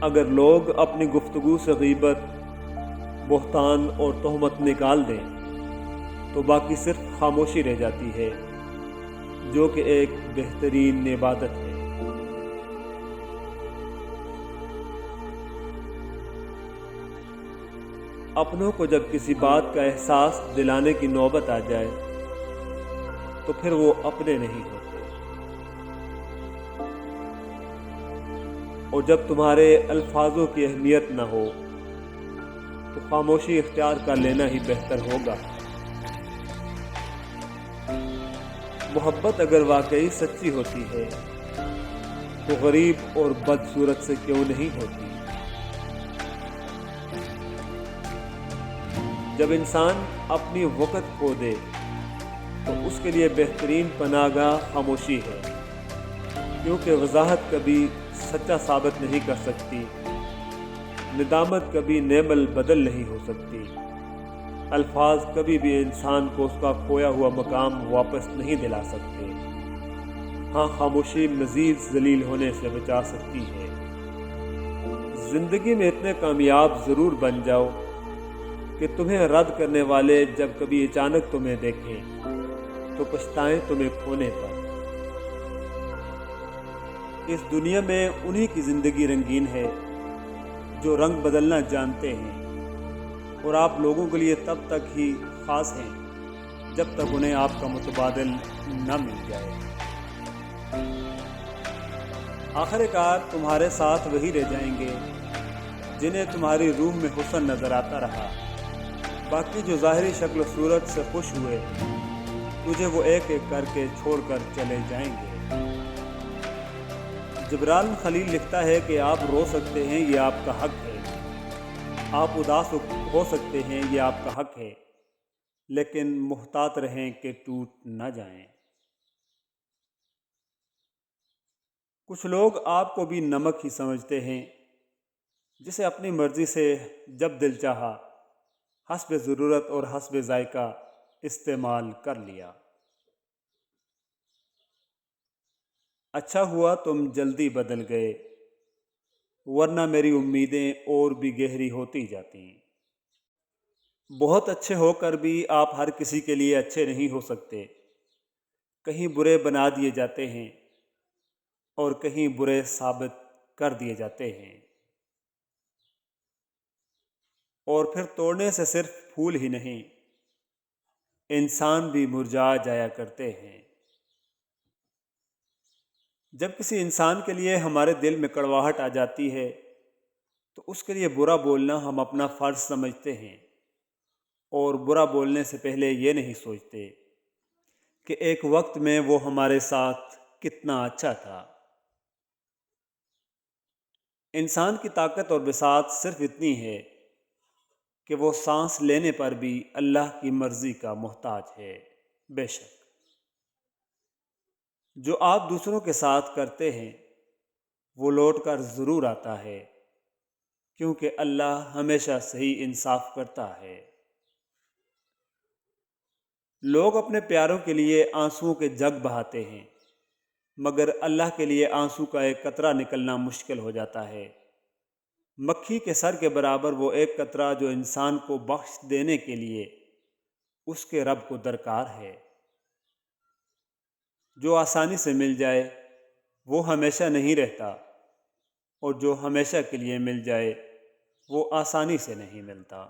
اگر لوگ اپنی گفتگو سے غیبت، بہتان اور تہمت نکال دیں تو باقی صرف خاموشی رہ جاتی ہے، جو کہ ایک بہترین عبادت ہے۔ اپنوں کو جب کسی بات کا احساس دلانے کی نوبت آ جائے تو پھر وہ اپنے نہیں ہوتے، اور جب تمہارے الفاظوں کی اہمیت نہ ہو تو خاموشی اختیار کر لینا ہی بہتر ہوگا۔ محبت اگر واقعی سچی ہوتی ہے تو غریب اور بدصورت سے کیوں نہیں ہوتی؟ جب انسان اپنی وقت کھو دے تو اس کے لیے بہترین پناہ گاہ خاموشی ہے، کیونکہ وضاحت کبھی سچا ثابت نہیں کر سکتی، ندامت کبھی نعم البدل نہیں ہو سکتی، الفاظ کبھی بھی انسان کو اس کا کھویا ہوا مقام واپس نہیں دلا سکتے۔ ہاں، خاموشی مزید ذلیل ہونے سے بچا سکتی ہے۔ زندگی میں اتنے کامیاب ضرور بن جاؤ کہ تمہیں رد کرنے والے جب کبھی اچانک تمہیں دیکھیں تو پچھتائیں تمہیں کھونے پر۔ اس دنیا میں انہی کی زندگی رنگین ہے جو رنگ بدلنا جانتے ہیں، اور آپ لوگوں کے لیے تب تک ہی خاص ہیں جب تک انہیں آپ کا متبادل نہ مل جائے۔ آخر کار تمہارے ساتھ وہی رہ جائیں گے جنہیں تمہاری روح میں حسن نظر آتا رہا، باقی جو ظاہری شکل و صورت سے خوش ہوئے تجھے وہ ایک ایک کر کے چھوڑ کر چلے جائیں گے۔ جبران خلیل لکھتا ہے کہ آپ رو سکتے ہیں، یہ آپ کا حق ہے، آپ اداس ہو سکتے ہیں، یہ آپ کا حق ہے، لیکن محتاط رہیں کہ ٹوٹ نہ جائیں۔ کچھ لوگ آپ کو بھی نمک ہی سمجھتے ہیں جسے اپنی مرضی سے جب دل چاہا حسب ضرورت اور حسب ذائقہ استعمال کر لیا۔ اچھا ہوا تم جلدی بدل گئے، ورنہ میری امیدیں اور بھی گہری ہوتی جاتی۔ بہت اچھے ہو کر بھی آپ ہر کسی کے لیے اچھے نہیں ہو سکتے، کہیں برے بنا دیے جاتے ہیں اور کہیں برے ثابت کر دیے جاتے ہیں، اور پھر توڑنے سے صرف پھول ہی نہیں، انسان بھی مرجھا جایا کرتے ہیں۔ جب کسی انسان کے لیے ہمارے دل میں کڑواہٹ آ جاتی ہے تو اس کے لیے برا بولنا ہم اپنا فرض سمجھتے ہیں، اور برا بولنے سے پہلے یہ نہیں سوچتے کہ ایک وقت میں وہ ہمارے ساتھ کتنا اچھا تھا۔ انسان کی طاقت اور بساط صرف اتنی ہے کہ وہ سانس لینے پر بھی اللہ کی مرضی کا محتاج ہے۔ بے شک جو آپ دوسروں کے ساتھ کرتے ہیں وہ لوٹ کر ضرور آتا ہے، کیونکہ اللہ ہمیشہ صحیح انصاف کرتا ہے۔ لوگ اپنے پیاروں کے لیے آنسوؤں کے جگ بہاتے ہیں، مگر اللہ کے لیے آنسو کا ایک قطرہ نکلنا مشکل ہو جاتا ہے۔ مکھی کے سر کے برابر وہ ایک قطرہ جو انسان کو بخش دینے کے لیے اس کے رب کو درکار ہے۔ جو آسانی سے مل جائے وہ ہمیشہ نہیں رہتا، اور جو ہمیشہ کے لیے مل جائے وہ آسانی سے نہیں ملتا۔